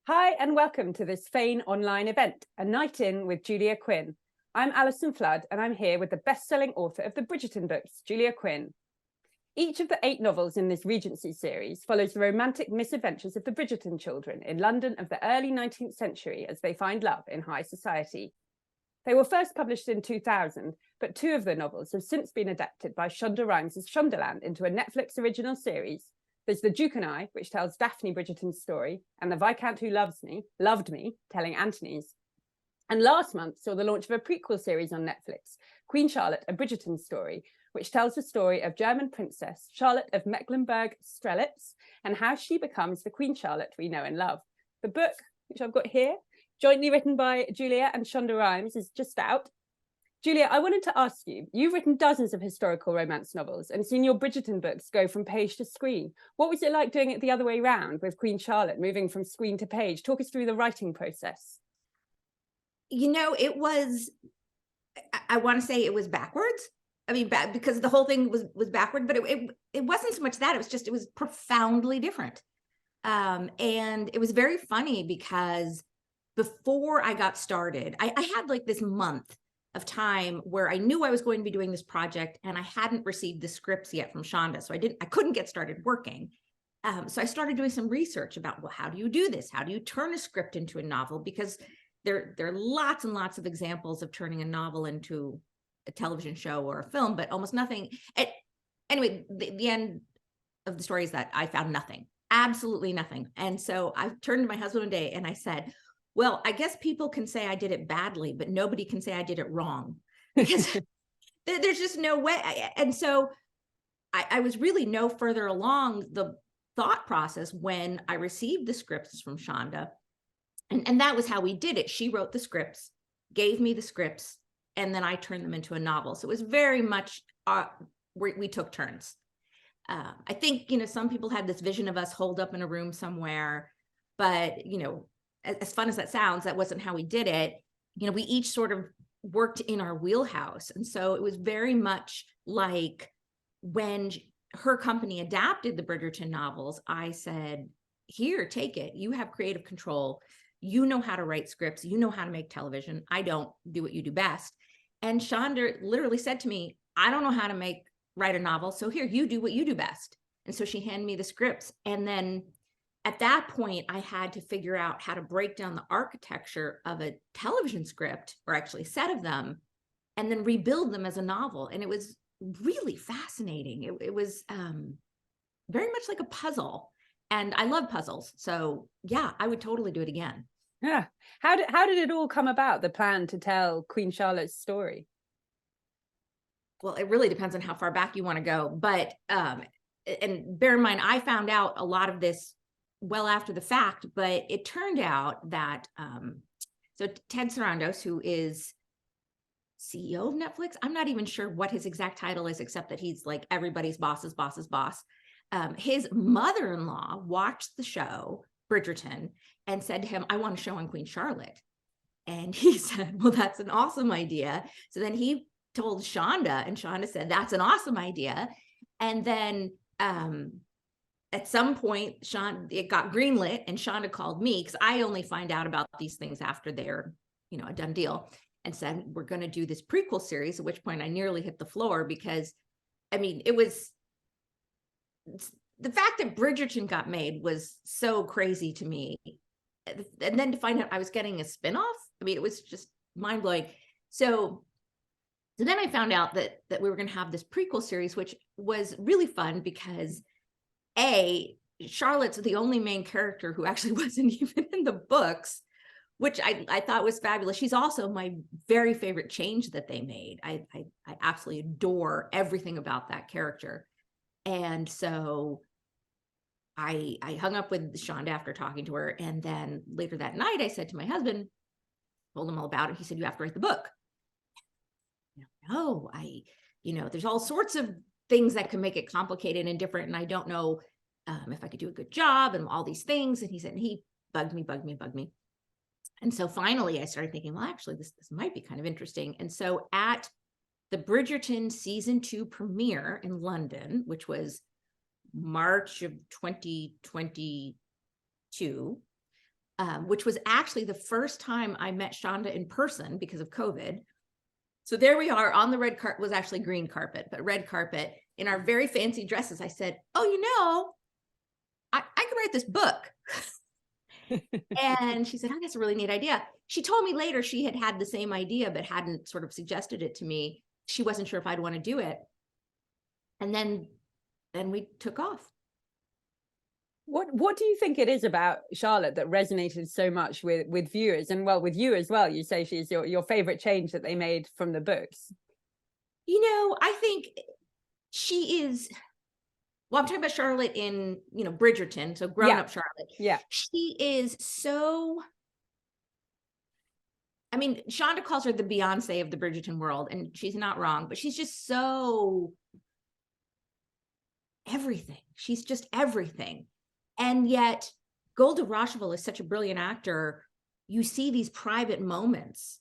Hi and welcome to this Fane Online event, A Night In with Julia Quinn. I'm Alison Flood and I'm here with the best-selling author of the Bridgerton books, Julia Quinn. Each of the 8 novels in this Regency series follows the romantic misadventures of the Bridgerton children in London of the early 19th century as they find love in high society. They were first published in 2000, but 2 of the novels have since been adapted by Shonda Rhimes' Shondaland into a Netflix original series. There's The Duke and I, which tells Daphne Bridgerton's story, and The Viscount Who Loved Me, telling Antony's. And last month saw the launch of a prequel series on Netflix, Queen Charlotte, A Bridgerton Story, which tells the story of German princess Charlotte of Mecklenburg-Strelitz and how she becomes the Queen Charlotte we know and love. The book, which I've got here, jointly written by Julia and Shonda Rhimes, is just out. Julia, I wanted to ask you, you've written dozens of historical romance novels and seen your Bridgerton books go from page to screen. What was it like doing it the other way around with Queen Charlotte, moving from screen to page? Talk us through the writing process. You know, it was, I want to say it was backwards. I mean, because the whole thing was backward, but it wasn't so much that, it was profoundly different. And it was very funny because before I got started, I had like this month of time where I knew I was going to be doing this project and I hadn't received the scripts yet from Shonda. So I couldn't get started working. So I started doing some research about, well, how do you do this? How do you turn a script into a novel? Because there are lots and lots of examples of turning a novel into a television show or a film, but almost nothing. Anyway, the end of the story is that I found nothing, absolutely nothing. And so I turned to my husband one day and I said, well, I guess people can say I did it badly, but nobody can say I did it wrong, because there's just no way. And so I was really no further along the thought process when I received the scripts from Shonda. And that was how we did it. She wrote the scripts, gave me the scripts, and then I turned them into a novel. So it was very much, we took turns. I think, some people had this vision of us holed up in a room somewhere, but, as fun as that sounds, that wasn't how we did it. We each sort of worked in our wheelhouse. And so it was very much like when her company adapted the Bridgerton novels, I said, here, take it. You have creative control. You know how to write scripts. You know how to make television. I don't. Do what you do best. And Shonda literally said to me, I don't know how to write a novel. So here, you do what you do best. And so she handed me the scripts. And then at that point, I had to figure out how to break down the architecture of a television script, or actually a set of them, and then rebuild them as a novel. And it was really fascinating. It was very much like a puzzle. And I love puzzles. So yeah, I would totally do it again. Yeah. How did it all come about, the plan to tell Queen Charlotte's story? Well, it really depends on how far back you want to go. But, and bear in mind, I found out a lot of this well after the fact, but it turned out that, so Ted Sarandos, who is CEO of Netflix, I'm not even sure what his exact title is, except that he's like everybody's boss's boss's boss. His mother-in-law watched the show Bridgerton and said to him, I want a show on Queen Charlotte. And he said, well, that's an awesome idea. So then he told Shonda, and Shonda said, that's an awesome idea. And then at some point, it got greenlit, and Shonda called me, because I only find out about these things after they're, a done deal, and said, we're going to do this prequel series, at which point I nearly hit the floor, because, it was, the fact that Bridgerton got made was so crazy to me. And then to find out I was getting a spinoff, it was just mind-blowing. So then I found out that we were going to have this prequel series, which was really fun because Charlotte's the only main character who actually wasn't even in the books, which I thought was fabulous. She's also my very favorite change that they made. I absolutely adore everything about that character. And so I hung up with Shonda after talking to her. And then later that night, I said to my husband, told him all about it. He said, you have to write the book. No, there's all sorts of things that can make it complicated and different. And I don't know if I could do a good job and all these things. And he bugged me. And so finally I started thinking, well, actually this might be kind of interesting. And so at the Bridgerton season 2 premiere in London, which was March of 2022, which was actually the first time I met Shonda in person because of COVID. So there we are on the red carpet, was actually green carpet, but red carpet in our very fancy dresses. I said, oh, you know, I could write this book. And she said, oh, that's a really neat idea. She told me later she had had the same idea, but hadn't sort of suggested it to me. She wasn't sure if I'd want to do it. And then we took off. What do you think it is about Charlotte that resonated so much with viewers, and well, with you as well? You say she's your favorite change that they made from the books. You know, I think she is, well, I'm talking about Charlotte in, you know, Bridgerton, so grown-up Charlotte. Yeah. She is so, I mean, Shonda calls her the Beyonce of the Bridgerton world, and she's not wrong, but she's just so everything. She's just everything. And yet Golda Rosheuvel is such a brilliant actor. You see these private moments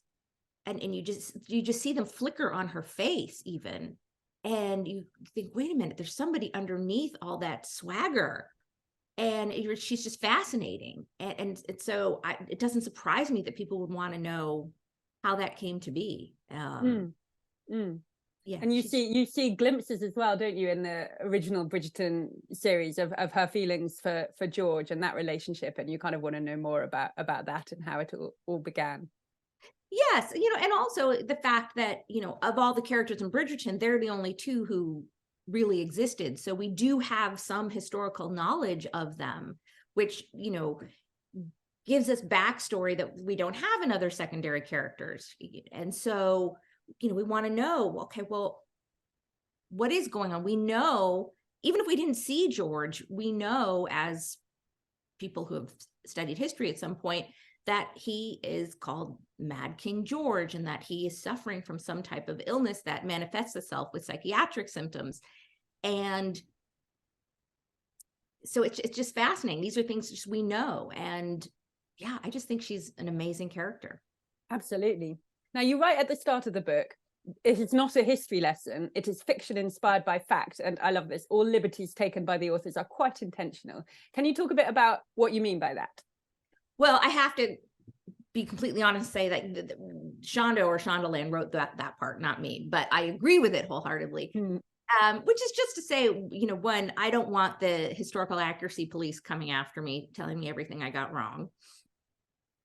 and you just see them flicker on her face even. And you think, wait a minute, there's somebody underneath all that swagger. And she's just fascinating. And so it doesn't surprise me that people would want to know how that came to be. Yeah, and you see glimpses as well, don't you, in the original Bridgerton series of her feelings for George and that relationship, and you kind of want to know more about that and how it all began. Yes, you know, and also the fact that, you know, of all the characters in Bridgerton, they're the only two who really existed. So we do have some historical knowledge of them, which, you know, gives us backstory that we don't have in other secondary characters. And so, you know, we want to know, okay, well, what is going on? We know, even if we didn't see George, we know as people who have studied history at some point that he is called Mad King George and that he is suffering from some type of illness that manifests itself with psychiatric symptoms. And so it's just fascinating. These are things just we know. And yeah, I just think she's an amazing character. Absolutely. Now, you write at the start of the book, it is not a history lesson. It is fiction inspired by fact. And I love this. All liberties taken by the authors are quite intentional. Can you talk a bit about what you mean by that? Well, I have to be completely honest and say that Shonda or Shondaland wrote that part, not me, but I agree with it wholeheartedly. Which is just to say, you know, one, I don't want the historical accuracy police coming after me, telling me everything I got wrong.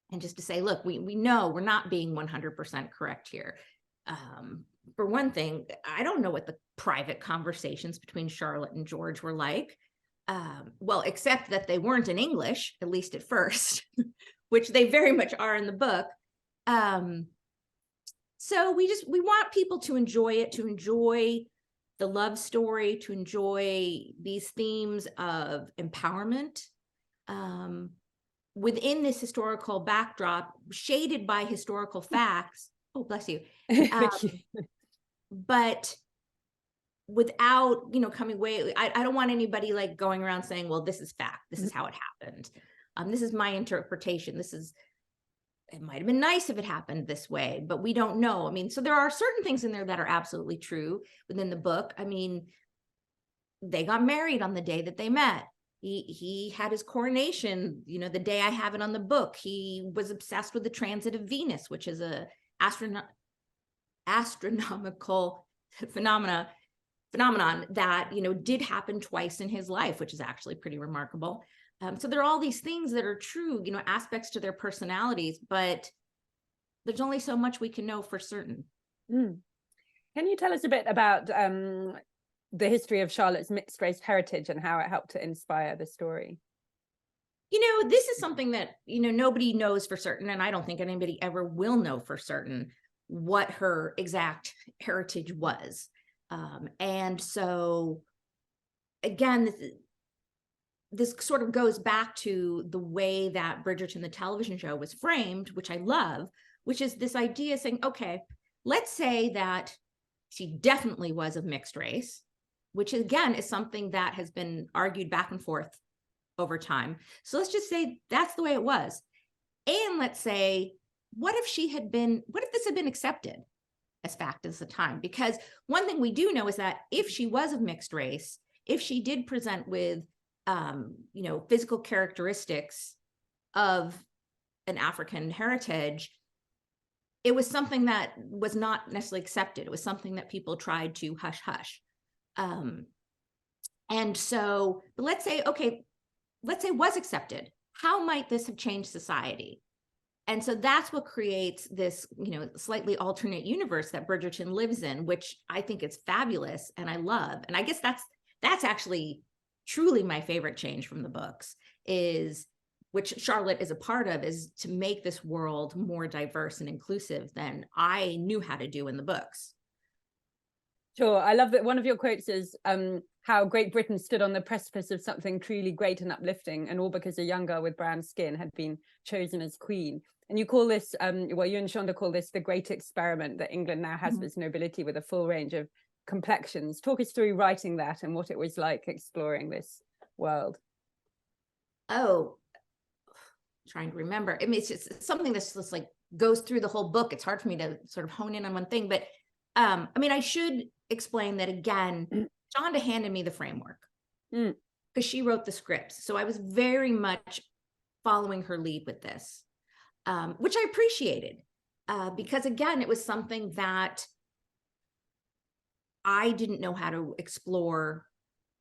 And just to say, look, we know we're not being 100% correct here. For one thing, I don't know what the private conversations between Charlotte and George were like. Well, except that they weren't in English, at least at first, which they very much are in the book. So we want people to enjoy it, to enjoy the love story, to enjoy these themes of empowerment. Within this historical backdrop, shaded by historical facts. Oh, bless you. But without, you know, coming away, I don't want anybody like going around saying, well, this is fact. This is how it happened. This is my interpretation. It might have been nice if it happened this way, but we don't know. I mean, so there are certain things in there that are absolutely true within the book. I mean, they got married on the day that they met. He had his coronation, you know, the day I have it on the book. He was obsessed with the transit of Venus, which is a astronomical phenomenon that, you know, did happen twice in his life, which is actually pretty remarkable. So there are all these things that are true, you know, aspects to their personalities, but there's only so much we can know for certain. Can you tell us a bit about the history of Charlotte's mixed race heritage and how it helped to inspire the story? You know, this is something that, you know, nobody knows for certain, and I don't think anybody ever will know for certain what her exact heritage was. And so, again, this sort of goes back to the way that Bridgerton, the television show, was framed, which I love, which is this idea saying, okay, let's say that she definitely was of mixed race, which again is something that has been argued back and forth over time. So let's just say that's the way it was. And let's say, what if this had been accepted as fact at the time? Because one thing we do know is that if she was of mixed race, if she did present with, you know, physical characteristics of an African heritage, it was something that was not necessarily accepted. It was something that people tried to hush hush. And so let's say it was accepted. How might this have changed society? And so that's what creates this, slightly alternate universe that Bridgerton lives in, which I think is fabulous and I love. And I guess that's actually truly my favorite change from the books, which Charlotte is a part of, is to make this world more diverse and inclusive than I knew how to do in the books. Sure. I love that one of your quotes is how Great Britain stood on the precipice of something truly great and uplifting, and all because a young girl with brown skin had been chosen as queen. And you call this, you and Shonda call this the great experiment that England now has with nobility, with a full range of complexions. Talk us through writing that and what it was like exploring this world. Oh, trying to remember. I mean, it's just something that's just like goes through the whole book. It's hard for me to sort of hone in on one thing, but I mean, I should explain that again. Shonda handed me the framework because she wrote the scripts. So I was very much following her lead with this, which I appreciated because, again, it was something that I didn't know how to explore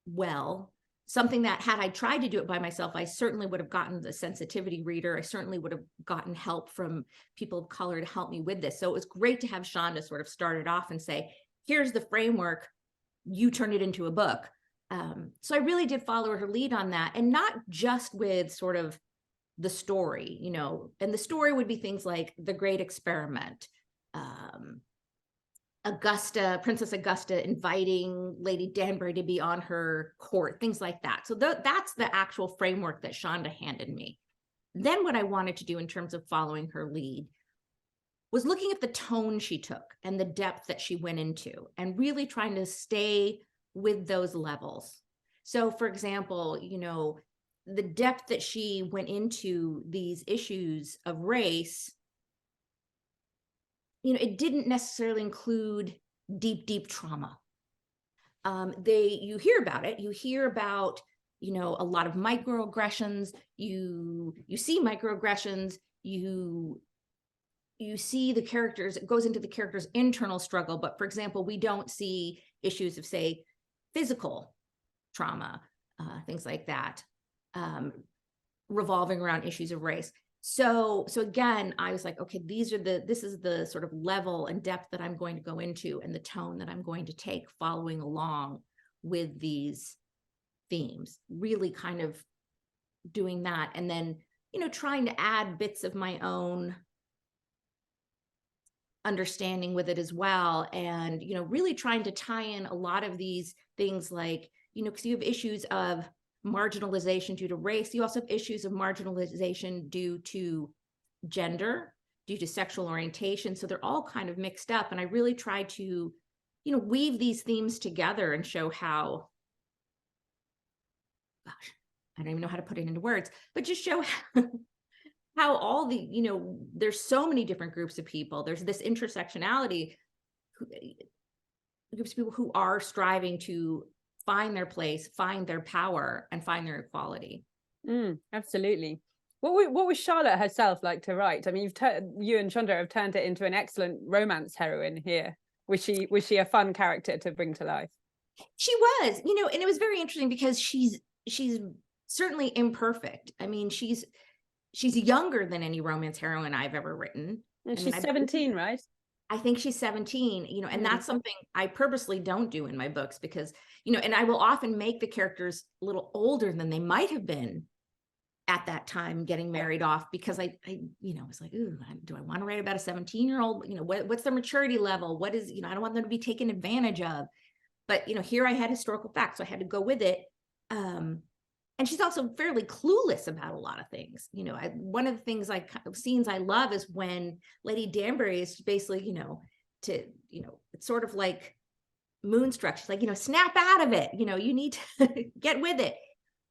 well. Something that, had I tried to do it by myself, I certainly would have gotten the sensitivity reader. I certainly would have gotten help from people of color to help me with this. So it was great to have Shonda sort of start it off and say, here's the framework, you turn it into a book. So I really did follow her lead on that, and not just with sort of the story, and the story would be things like the Great Experiment, Princess Augusta inviting Lady Danbury to be on her court, things like that. So that's the actual framework that Shonda handed me. Then what I wanted to do in terms of following her lead was looking at the tone she took and the depth that she went into, and really trying to stay with those levels. So, for example, the depth that she went into these issues of race, it didn't necessarily include deep trauma. You hear about it. You hear about, a lot of microaggressions. You see microaggressions. You see the characters. It goes into the character's internal struggle. But for example, we don't see issues of, say, physical trauma, things like that, revolving around issues of race. So again, I was like, okay, this is the sort of level and depth that I'm going to go into, and the tone that I'm going to take following along with these themes, really kind of doing that. And then, trying to add bits of my own understanding with it as well. And, really trying to tie in a lot of these things, like, because you have issues of marginalization due to race. You also have issues of marginalization due to gender, due to sexual orientation. So they're all kind of mixed up. And I really try to, weave these themes together and show how, gosh, I don't even know how to put it into words, but just show how all the, there's so many different groups of people. There's this intersectionality, groups of people who are striving to find their place, find their power, and find their equality. Absolutely. What was Charlotte herself like to write? I mean, you and Shonda have turned it into an excellent romance heroine here. Was she a fun character to bring to life? She was, and it was very interesting because she's certainly imperfect. I mean, she's younger than any romance heroine I've ever written. And she's 17, right? I think she's 17, and that's something I purposely don't do in my books because, and I will often make the characters a little older than they might have been at that time getting married off, because I was like, ooh, do I want to write about a 17-year-old? What's their maturity level? What is, I don't want them to be taken advantage of. But, here I had historical facts, so I had to go with it. And she's also fairly clueless about a lot of things. One of the things scenes I love is when Lady Danbury is basically, it's sort of like moonstruck. She's like, snap out of it. You need to get with it.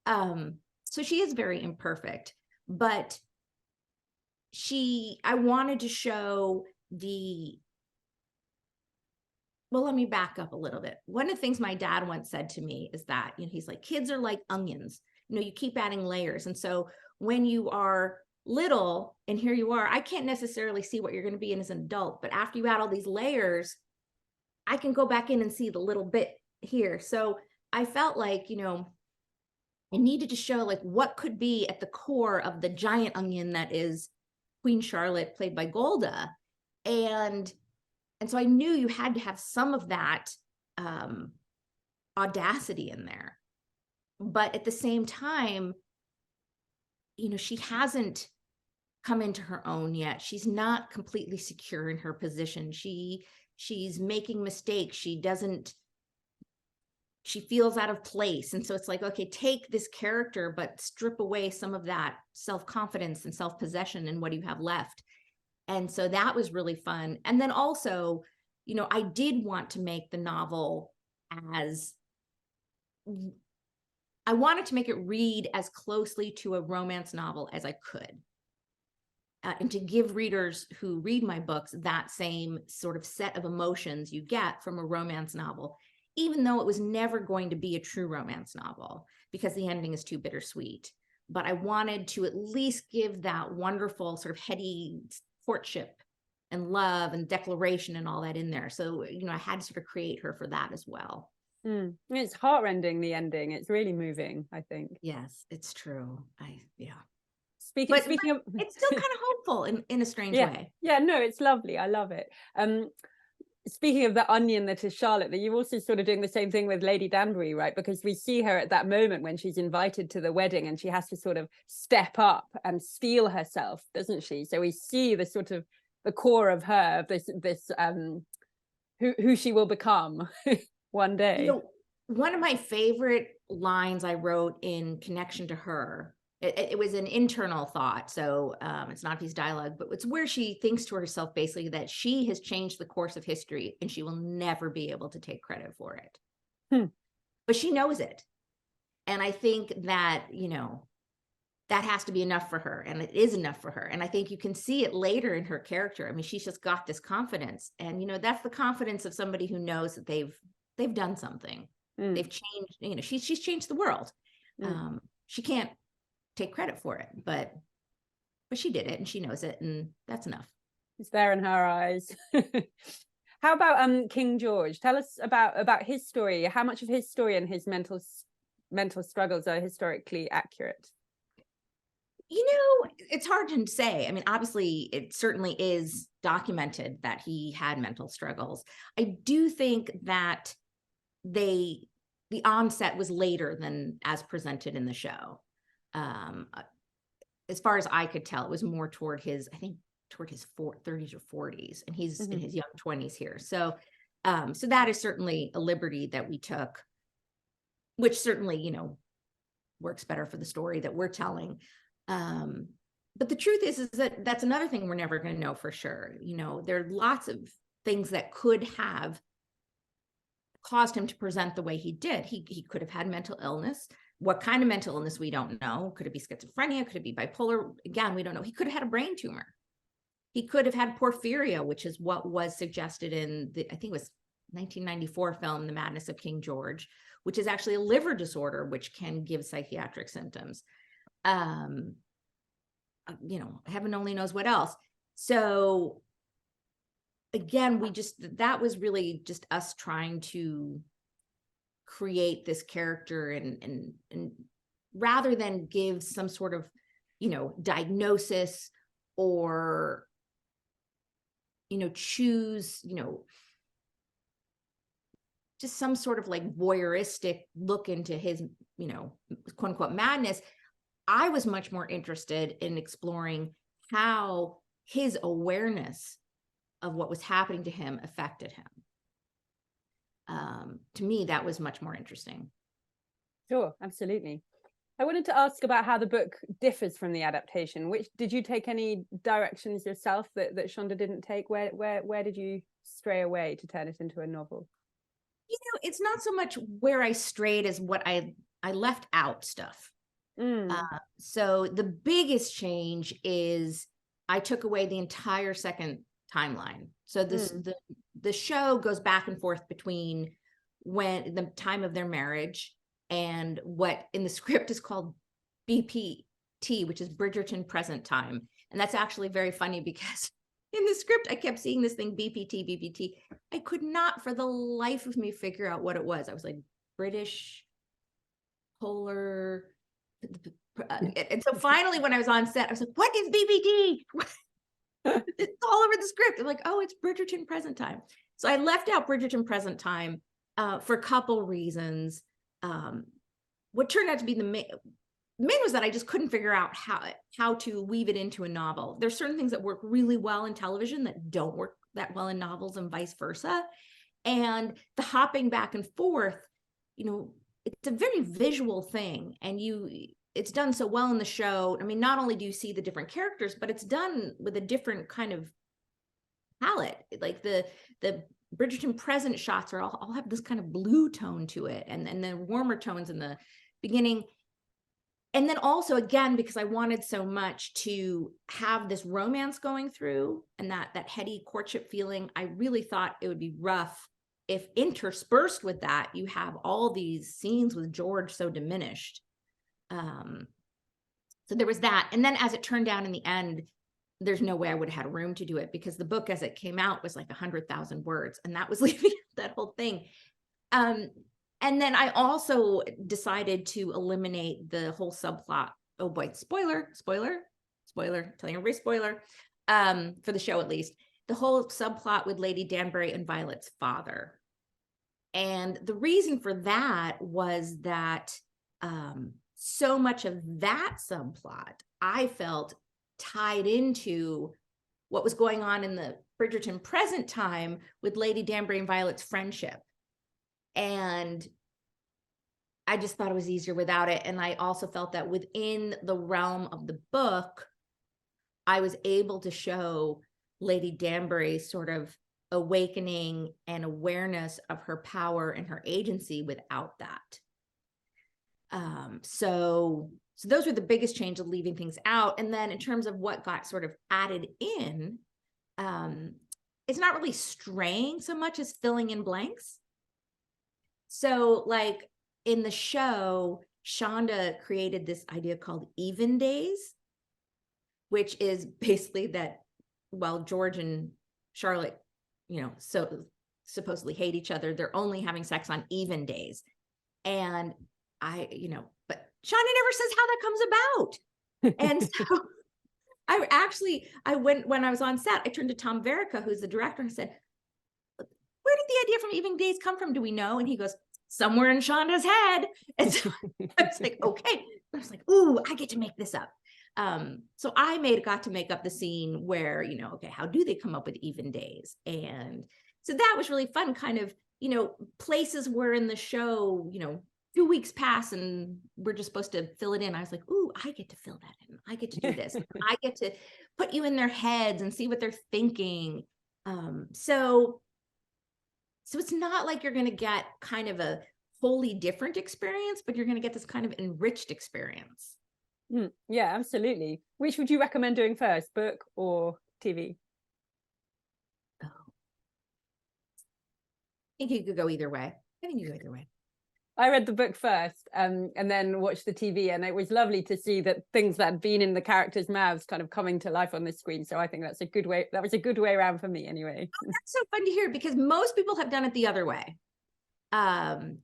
So she is very imperfect, but I wanted to show well, let me back up a little bit. One of the things my dad once said to me is that, he's like, kids are like onions. You keep adding layers. And so when you are little and here you are. I can't necessarily see what you're going to be in as an adult, but after you add all these layers, I can go back in and see the little bit here. So I felt like, I needed to show like what could be at the core of the giant onion that is Queen Charlotte, played by Golda. And so I knew you had to have some of that audacity in there. But at the same time, she hasn't come into her own yet. She's not completely secure in her position. She's making mistakes. She feels out of place. And so it's like, okay, take this character, but strip away some of that self-confidence and self-possession, and what do you have left? And so that was really fun. And then also, I did want to make the novel I wanted to make it read as closely to a romance novel as I could. And to give readers who read my books that same sort of set of emotions you get from a romance novel, even though it was never going to be a true romance novel because the ending is too bittersweet. But I wanted to at least give that wonderful sort of heady courtship and love and declaration and all that in there. So, I had to sort of create her for that as well. It's heartrending, the ending. It's really moving, I think. Yes, it's true. Speaking of it's still kind of hopeful in a strange way. Yeah, no, it's lovely. I love it. Speaking of the onion that is Charlotte, that you're also sort of doing the same thing with Lady Danbury, right? Because we see her at that moment when she's invited to the wedding and she has to sort of step up and steel herself, doesn't she? So we see the sort of the core of her, this who she will become one day. One of my favorite lines I wrote in connection to her, it was an internal thought, so it's not a piece of dialogue, but it's where she thinks to herself basically that she has changed the course of history and she will never be able to take credit for it. But she knows it. And I think that, that has to be enough for her, and it is enough for her. And I think you can see it later in her character. I mean, she's just got this confidence, and that's the confidence of somebody who knows that they've done something. They've changed, she's changed the world. She can't take credit for it, but she did it and she knows it, and that's enough. It's there in her eyes. How about King George? Tell us about his story. How much of his story and his mental struggles are historically accurate? It's hard to say. I mean, obviously it certainly is documented that he had mental struggles. I do think that the onset was later than as presented in the show. As far as I could tell, it was more toward his 30s or 40s, and he's in his young 20s here. So that is certainly a liberty that we took, which certainly, works better for the story that we're telling. But the truth is that that's another thing we're never going to know for sure. There are lots of things that could have caused him to present the way he did. He could have had mental illness. What kind of mental illness, we don't know. Could it be schizophrenia? Could it be bipolar? Again, we don't know. He could have had a brain tumor. He could have had porphyria, which is what was suggested in I think it was 1994 film, The Madness of King George, which is actually a liver disorder, which can give psychiatric symptoms. Heaven only knows what else. So again, that was really just us trying to create this character and rather than give some sort of, diagnosis or, choose, just some sort of like voyeuristic look into his, quote unquote madness. I was much more interested in exploring how his awareness of what was happening to him affected him. To me, that was much more interesting. Sure, absolutely. I wanted to ask about how the book differs from the adaptation. Did you take any directions yourself that Shonda didn't take? Where did you stray away to turn it into a novel? It's not so much where I strayed as what I left out stuff. So the biggest change is I took away the entire second timeline. So the show goes back and forth between when the time of their marriage and what in the script is called BPT, BPT, which is Bridgerton present time. And that's actually very funny because in the script, I kept seeing this thing, BPT, BPT. I could not for the life of me figure out what it was. I was like, British, polar. And so finally, when I was on set, I was like, what is BPT? It's all over the script. I'm like, oh, it's Bridgerton present time. So I left out Bridgerton present time for a couple reasons. What turned out to be the main was that I just couldn't figure out how to weave it into a novel. There's certain things that work really well in television that don't work that well in novels, and vice versa. And the hopping back and forth, it's a very visual thing, and it's done so well in the show. I mean, not only do you see the different characters, but it's done with a different kind of palette. Like the Bridgerton present shots are all have this kind of blue tone to it, and then warmer tones in the beginning. And then also, again, because I wanted so much to have this romance going through and that heady courtship feeling, I really thought it would be rough if interspersed with that, you have all these scenes with George so diminished. So there was that. And then as it turned out in the end, there's no way I would have had room to do it, because the book as it came out was like 100,000 words, and that was leaving that whole thing. And then I also decided to eliminate the whole subplot. Oh boy, spoiler, telling everybody spoiler, for the show at least. The whole subplot with Lady Danbury and Violet's father. And the reason for that was that so much of that subplot I felt tied into what was going on in the Bridgerton present time with Lady Danbury and Violet's friendship. And I just thought it was easier without it. And I also felt that within the realm of the book, I was able to show Lady Danbury's sort of awakening and awareness of her power and her agency without that. So those were the biggest change of leaving things out. And then in terms of what got sort of added in, it's not really straying so much as filling in blanks. So like in the show, Shonda created this idea called even days, which is basically that while George and Charlotte, so supposedly hate each other, they're only having sex on even days. And but Shonda never says how that comes about. And so I went, when I was on set, I turned to Tom Verica, who's the director, and said, where did the idea from even days come from? Do we know? And he goes, somewhere in Shonda's head. And so I was like, okay. I was like, ooh, I get to make this up. So I got to make up the scene where, okay, how do they come up with even days? And so that was really fun, kind of, places where in the show, 2 weeks pass and we're just supposed to fill it in. I was like, ooh, I get to fill that in. I get to do this. I get to put you in their heads and see what they're thinking. So it's not like you're going to get kind of a wholly different experience, but you're going to get this kind of enriched experience. Yeah, absolutely. Which would you recommend doing first, book or TV? Oh. I think you could go either way. I read the book first and then watched the TV, and it was lovely to see that things that had been in the characters' mouths kind of coming to life on the screen. So I think that's a good way. That was a good way around for me anyway. Oh, that's so fun to hear, because most people have done it the other way.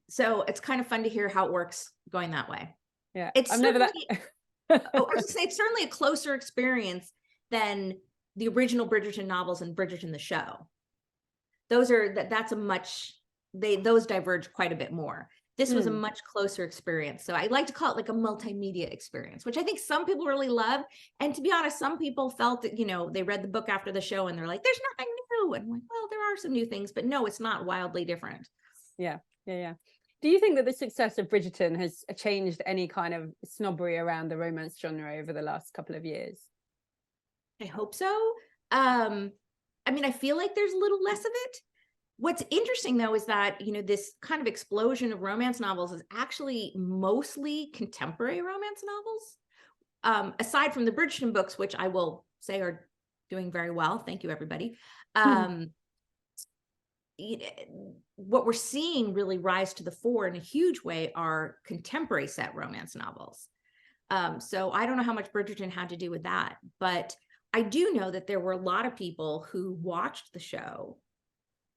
So it's kind of fun to hear how it works going that way. Yeah, it's never that. I was gonna say, it's certainly a closer experience than the original Bridgerton novels and Bridgerton the show. Those diverge quite a bit more. This was a much closer experience. So I like to call it like a multimedia experience, which I think some people really love. And to be honest, some people felt that, they read the book after the show and they're like, there's nothing new. And I'm like, well, there are some new things, but no, it's not wildly different. Yeah. Do you think that the success of Bridgerton has changed any kind of snobbery around the romance genre over the last couple of years? I hope so. I feel like there's a little less of it. What's interesting, though, is that, this kind of explosion of romance novels is actually mostly contemporary romance novels. Aside from the Bridgerton books, which I will say are doing very well. Thank you, everybody. What we're seeing really rise to the fore in a huge way are contemporary set romance novels. So I don't know how much Bridgerton had to do with that, but I do know that there were a lot of people who watched the show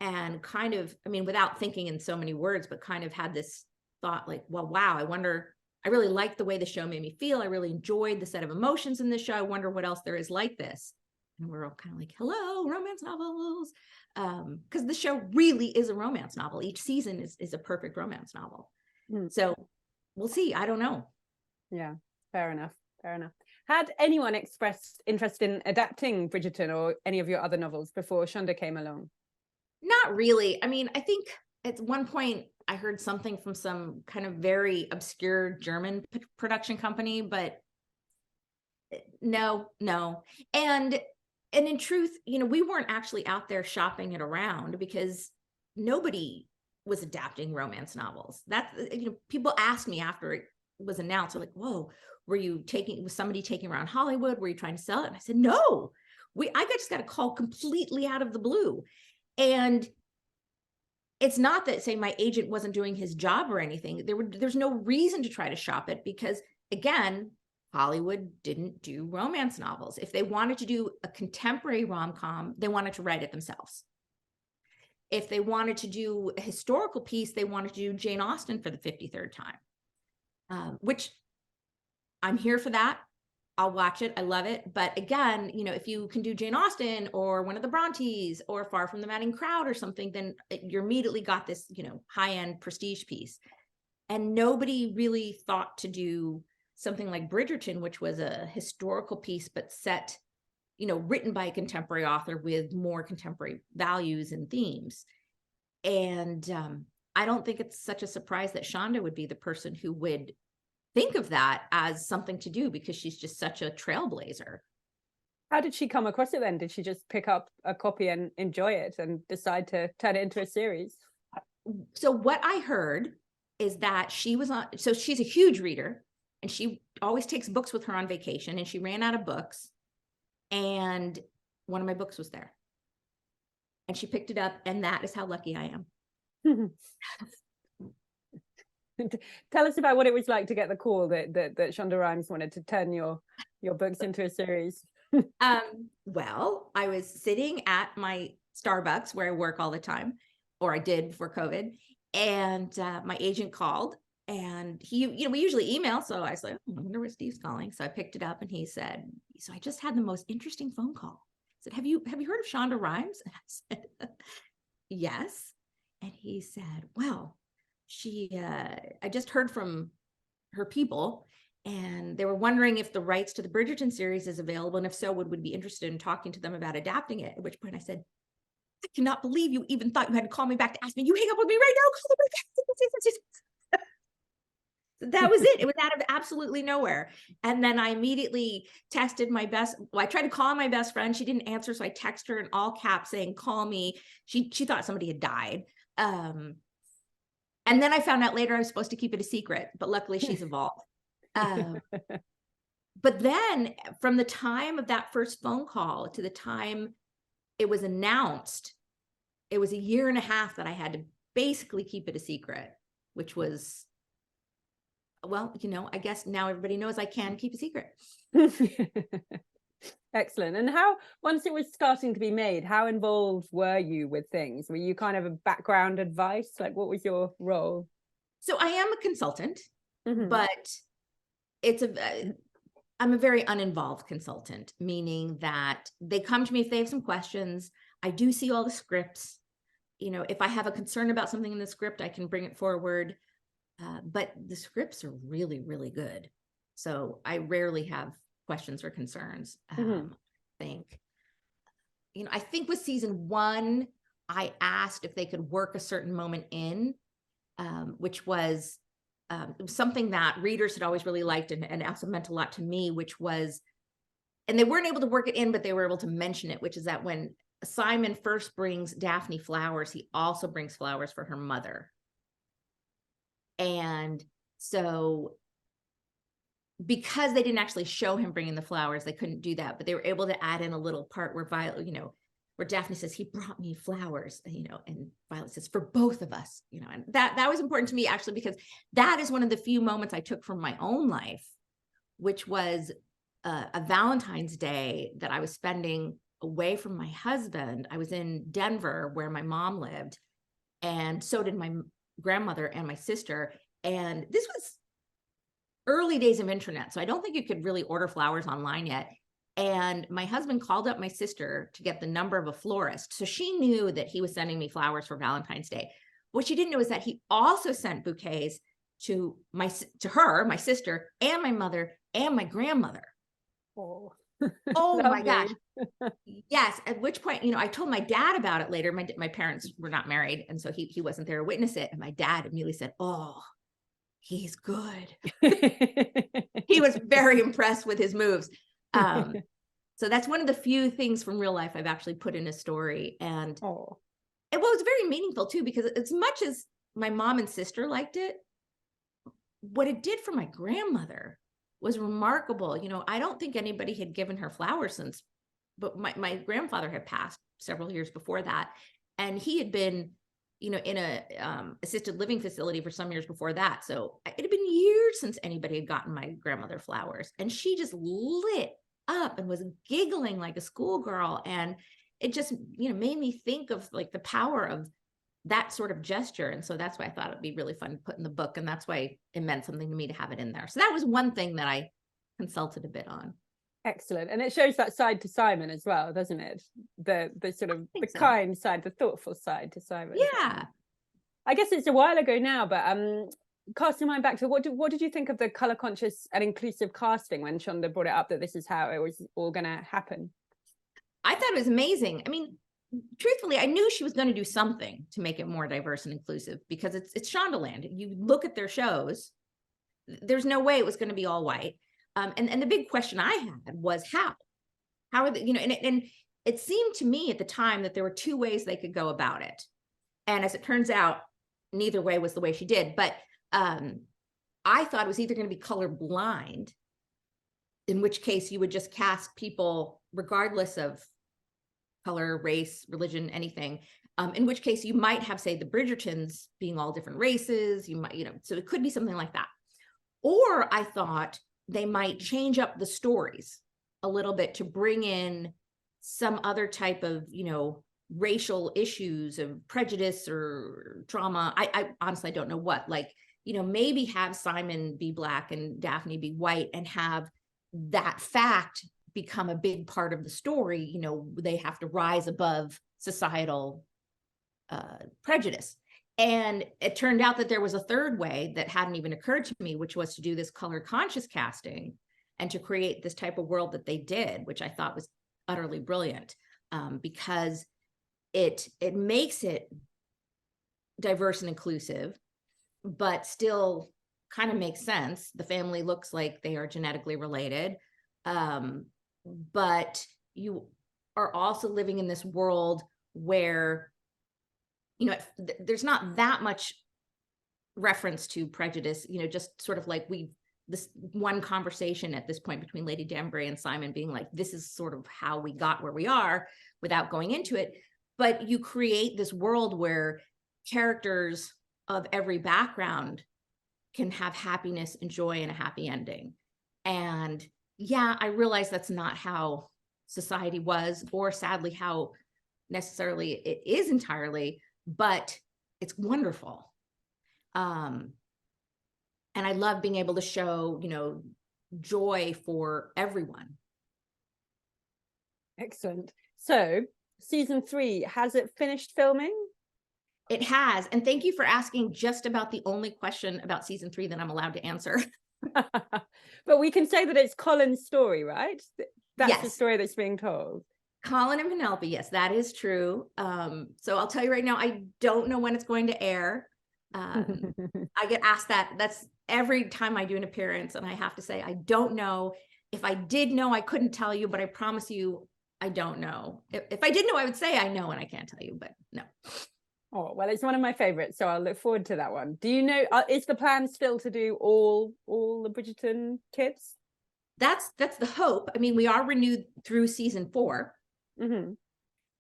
and kind of, I mean, without thinking in so many words, but kind of had this thought like, well, wow, I wonder, I really liked the way the show made me feel. I really enjoyed the set of emotions in the show. I wonder what else there is like this. And we're all kind of like, hello, romance novels. Because the show really is a romance novel. Each season is a perfect romance novel. So we'll see. I don't know. Yeah, fair enough. Fair enough. Had anyone expressed interest in adapting Bridgerton or any of your other novels before Shonda came along? Not really. I mean, I think at one point I heard something from some kind of very obscure German production company, but no. And in truth, you know, we weren't actually out there shopping it around because nobody was adapting romance novels. That's, you know, people asked me after it was announced, like, whoa, was somebody taking around Hollywood? Were you trying to sell it? And I said, no, I just got a call completely out of the blue. And it's not that, say, my agent wasn't doing his job or anything. There's no reason to try to shop it because, again, Hollywood didn't do romance novels. If they wanted to do a contemporary rom-com, they wanted to write it themselves. If they wanted to do a historical piece, they wanted to do Jane Austen for the 53rd time, which I'm here for that. I'll watch it. I love it. But again, you know, if you can do Jane Austen or one of the Brontes or Far from the Madding Crowd or something, then you immediately got this, you know, high-end prestige piece. And nobody really thought to do something like Bridgerton, which was a historical piece, but set, you know, written by a contemporary author with more contemporary values and themes. And I don't think it's such a surprise that Shonda would be the person who would think of that as something to do because she's just such a trailblazer. How did she come across it then? Did she just pick up a copy and enjoy it and decide to turn it into a series? So what I heard is that she was on, so she's a huge reader and she always takes books with her on vacation, and she ran out of books and one of my books was there and she picked it up, and that is how lucky I am. Tell us about what it was like to get the call that Shonda Rhimes wanted to turn your books into a series. Well, I was sitting at my Starbucks where I work all the time, or I did before COVID, and my agent called, and he, you know, we usually email, so I was like, oh, I wonder what Steve's calling. So I picked it up, and he said, so I just had the most interesting phone call. I said, have you heard of Shonda Rhimes? And I said, yes. And he said, well, I just heard from her people, and they were wondering if the rights to the Bridgerton series is available, and if so, would be interested in talking to them about adapting it. At which point I said, I cannot believe you even thought you had to call me back to ask me. You hang up with me right now. Call me back. So that was it. It was out of absolutely nowhere. And then I immediately texted I tried to call my best friend. She didn't answer, so I texted her in all caps saying, call me. She thought somebody had died. And then I found out later I was supposed to keep it a secret, but luckily she's evolved. But then from the time of that first phone call to the time it was announced, it was 1.5 years that I had to basically keep it a secret, which was, well, you know, I guess now everybody knows I can keep a secret. Excellent. And how, once it was starting to be made, how involved were you with things? Were you kind of a background advice? Like, what was your role? So I am a consultant, but I'm a very uninvolved consultant, meaning that they come to me if they have some questions. I do see all the scripts. You know, if I have a concern about something in the script, I can bring it forward. But the scripts are really, really good. So I rarely have questions or concerns. I think with season 1, I asked if they could work a certain moment in, which was something that readers had always really liked and also meant a lot to me, which was, and they weren't able to work it in, but they were able to mention it, which is that when Simon first brings Daphne flowers, he also brings flowers for her mother. And so because they didn't actually show him bringing the flowers, they couldn't do that, but they were able to add in a little part where Violet, you know, where Daphne says, he brought me flowers, you know, and Violet says, for both of us, you know, and that was important to me actually, because that is one of the few moments I took from my own life which was a Valentine's Day that I was spending away from my husband. I was in Denver where my mom lived, and so did my grandmother and my sister. And this was early days of internet, so I don't think you could really order flowers online yet. And my husband called up my sister to get the number of a florist. So she knew that he was sending me flowers for Valentine's Day. What she didn't know is that he also sent bouquets to her, my sister, and my mother, and my grandmother. Oh, Oh my lovely. gosh. Yes. At which point, I told my dad about it later. My parents were not married, and so he wasn't there to witness it. And my dad immediately said, "Oh, he's good." He was very impressed with his moves. So that's one of the few things from real life I've actually put in a story. And Oh, it was very meaningful too, because as much as my mom and sister liked it, what it did for my grandmother was remarkable. I don't think anybody had given her flowers since, but my grandfather had passed several years before that. And he had been, in a assisted living facility for some years before that. So it had been years since anybody had gotten my grandmother flowers. And she just lit up and was giggling like a schoolgirl. And it just, made me think of like the power of that sort of gesture. And so that's why I thought it'd be really fun to put in the book. And that's why it meant something to me to have it in there. So that was one thing that I consulted a bit on. excellent. And it shows that side to Simon as well, doesn't it? The sort of the kind side, the thoughtful side to Simon. Yeah. I guess it's a while ago now, but casting mine back to what did you think of the color conscious and inclusive casting when Shonda brought it up that this is how it was all going to happen? I thought it was amazing. I mean, truthfully, I knew she was going to do something to make it more diverse and inclusive, because it's Shondaland. You look at their shows, there's no way it was going to be all white. And the big question I had was how are they, and it seemed to me at the time that there were two ways they could go about it. And as it turns out, neither way was the way she did. But I thought it was either going to be colorblind, in which case you would just cast people regardless of color, race, religion, anything. In which case you might have, say, the Bridgertons being all different races. You might, so it could be something like that. Or I thought they might change up the stories a little bit to bring in some other type of, racial issues of prejudice or trauma. I honestly don't know what, like, maybe have Simon be Black and Daphne be white, and have that fact become a big part of the story. They have to rise above societal prejudice. And it turned out that there was a third way that hadn't even occurred to me, which was to do this color conscious casting and to create this type of world that they did, which I thought was utterly brilliant, because it makes it diverse and inclusive, but still kind of makes sense. The family looks like they are genetically related, but you are also living in this world where there's not that much reference to prejudice, just sort of like this one conversation at this point between Lady Danbury and Simon being like, this is sort of how we got where we are, without going into it. But you create this world where characters of every background can have happiness and joy and a happy ending. And yeah, I realize that's not how society was, or sadly how necessarily it is entirely, but it's wonderful. And I love being able to show, joy for everyone. Excellent. So season 3, has it finished filming? It has. And thank you for asking just about the only question about season 3 that I'm allowed to answer. But we can say that it's Colin's story, right? That's yes. The story that's being told. Colin and Penelope, yes, that is true. So I'll tell you right now, I don't know when it's going to air. I get asked that. That's every time I do an appearance, and I have to say, I don't know. If I did know, I couldn't tell you, but I promise you, I don't know. If I did know, I would say I know, and I can't tell you, but no. Oh, well, it's one of my favorites, so I'll look forward to that one. Do you know, is the plan still to do all the Bridgerton kids? That's the hope. I mean, we are renewed through season 4. Mm-hmm.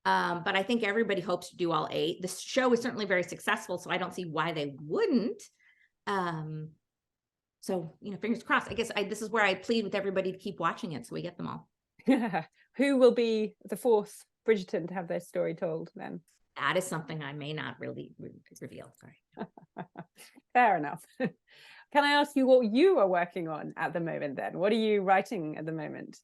But I think everybody hopes to do all 8. The show is certainly very successful, so I don't see why they wouldn't. So, fingers crossed. I guess this is where I plead with everybody to keep watching it so we get them all. Who will be the fourth Bridgerton to have their story told then? That is something I may not really reveal. Sorry. Fair enough. Can I ask you what you are working on at the moment then? What are you writing at the moment?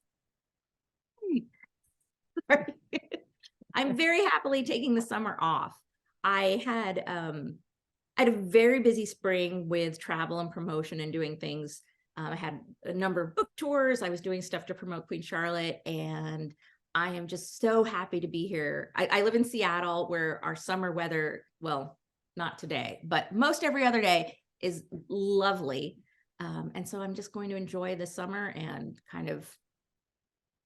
I'm very happily taking the summer off. I had a very busy spring with travel and promotion and doing things. I had a number of book tours. I was doing stuff to promote Queen Charlotte, and I am just so happy to be here. I live in Seattle, where our summer weather, well, not today, but most every other day is lovely. And so I'm just going to enjoy the summer and kind of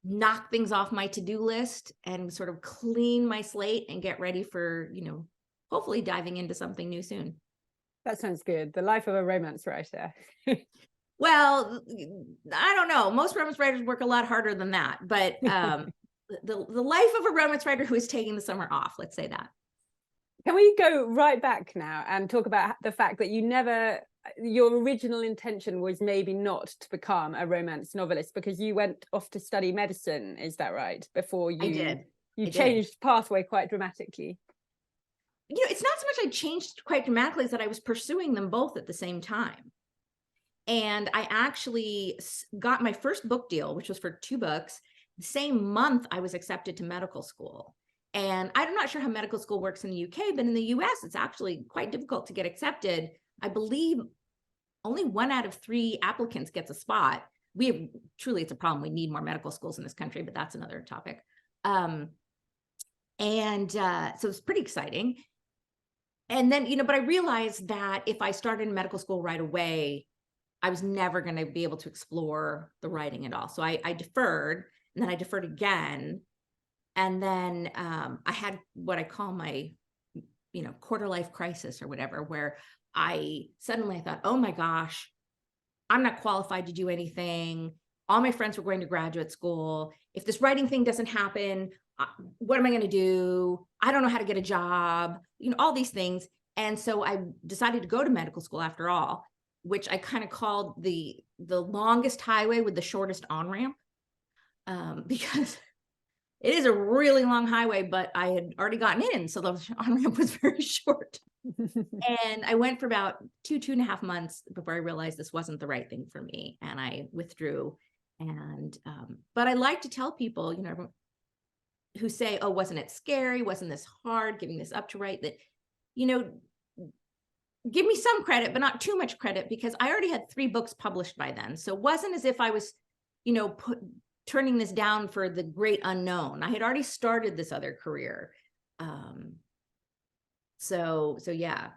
knock things off my to-do list and sort of clean my slate and get ready for, hopefully diving into something new soon. That sounds good. The life of a romance writer. Well, I don't know. Most romance writers work a lot harder than that, but the life of a romance writer who is taking the summer off, let's say that. Can we go right back now and talk about the fact that your original intention was maybe not to become a romance novelist, because you went off to study medicine, is that right? Before you, I changed pathway quite dramatically. It's not so much I changed quite dramatically as that I was pursuing them both at the same time. And I actually got my first book deal, which was for 2 books. The same month I was accepted to medical school. And I'm not sure how medical school works in the UK, but in the US, it's actually quite difficult to get accepted. I believe only 1 out of 3 applicants gets a spot. It's a problem. We need more medical schools in this country, but that's another topic. So it's pretty exciting. And then, but I realized that if I started in medical school right away, I was never going to be able to explore the writing at all. So I deferred, and then I deferred again. And then I had what I call my, quarter life crisis or whatever, where I thought, oh my gosh, I'm not qualified to do anything. All my friends were going to graduate school. If this writing thing doesn't happen, what am I going to do? I don't know how to get a job, all these things. And so I decided to go to medical school after all, which I kind of called the longest highway with the shortest on-ramp, because it is a really long highway, but I had already gotten in, so the on-ramp was very short. And I went for about 2.5 months before I realized this wasn't the right thing for me, and I withdrew. And but I like to tell people, who say, oh, wasn't it scary? Wasn't this hard, giving this up to write? That, give me some credit, but not too much credit, because I already had 3 books published by then. So it wasn't as if I was, turning this down for the great unknown. I had already started this other career. So yeah.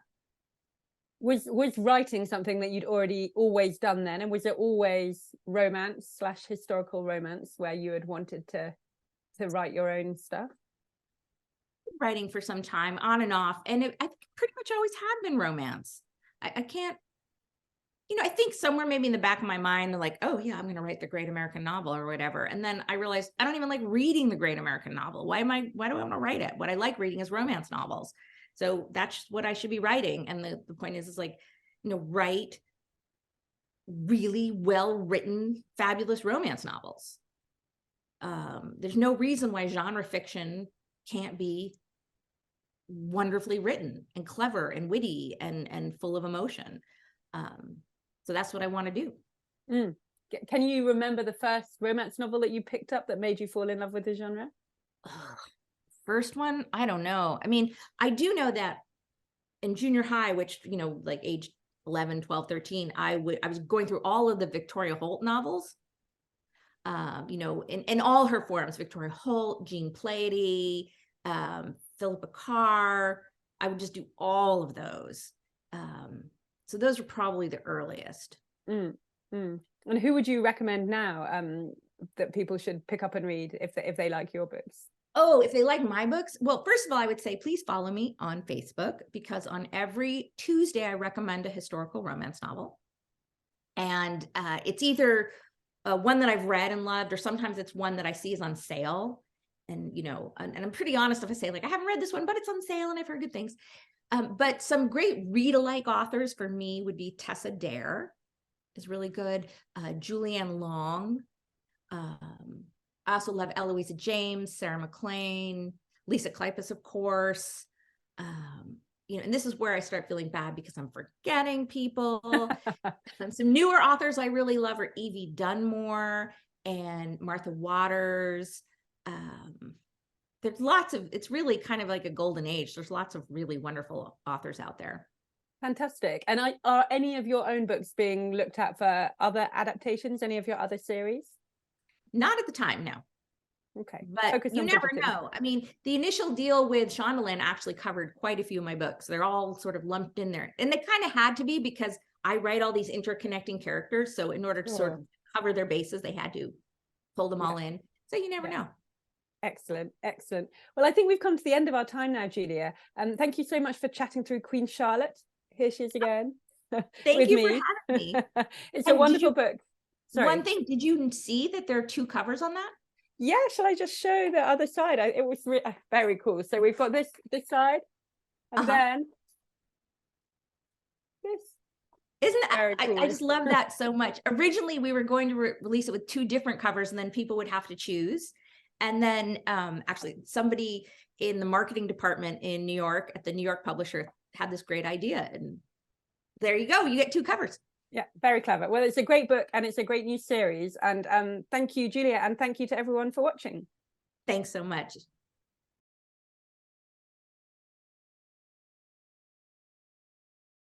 Was writing something that you'd already always done then? And was it always romance / historical romance where you had wanted to write your own stuff? Writing for some time, on and off, and I think pretty much always had been romance. I can't, I think somewhere maybe in the back of my mind, they're like, oh yeah, I'm going to write the great American novel or whatever. And then I realized I don't even like reading the great American novel. Why do I want to write it? What I like reading is romance novels. So that's what I should be writing. And the point is like, write really well-written, fabulous romance novels. There's no reason why genre fiction can't be wonderfully written and clever and witty and full of emotion. So that's what I want to do. Can you remember the first romance novel that you picked up that made you fall in love with the genre? First one? I don't know. I mean, I do know that in junior high, which, like age 11, 12, 13, I was going through all of the Victoria Holt novels. In all her forms, Victoria Holt, Jean Plaidy, Philippa Carr. I would just do all of those. So those are probably the earliest. And who would you recommend now that people should pick up and read if they like your books? Oh, if they like my books? Well, first of all, I would say please follow me on Facebook, because on every Tuesday I recommend a historical romance novel. And it's either one that I've read and loved, or sometimes it's one that I see is on sale. And, and I'm pretty honest if I say, like, I haven't read this one, but it's on sale and I've heard good things. But some great read-alike authors for me would be Tessa Dare, is really good. Julianne Long. I also love Eloisa James, Sarah McLean, Lisa Kleypas, of course. And this is where I start feeling bad because I'm forgetting people. Some newer authors I really love are Evie Dunmore and Martha Waters. There's lots of, it's really kind of like a golden age. There's lots of really wonderful authors out there. Fantastic. And are any of your own books being looked at for other adaptations, any of your other series? Not at the time, no. Okay. But you never know. I mean, the initial deal with Shonda actually covered quite a few of my books. They're all sort of lumped in there. And they kind of had to be because I write all these interconnecting characters. So in order to sort of cover their bases, they had to pull them all in. So you never know. Excellent. Excellent. Well, I think we've come to the end of our time now, Julia. Thank you so much for chatting through Queen Charlotte. Here she is again. Thank you for having me. It's a wonderful book. Sorry. One thing, did you see that there are 2 covers on that? Yeah, shall I just show the other side? It was very cool. So we've got this side, and then this. Isn't that, cool. I just love that so much. Originally, we were going to release it with 2 different covers, and then people would have to choose. And then actually somebody in the marketing department in New York at the New York publisher had this great idea. And there you go. You get 2 covers. Yeah, very clever. Well, it's a great book and it's a great new series. And thank you, Julia. And thank you to everyone for watching. Thanks so much.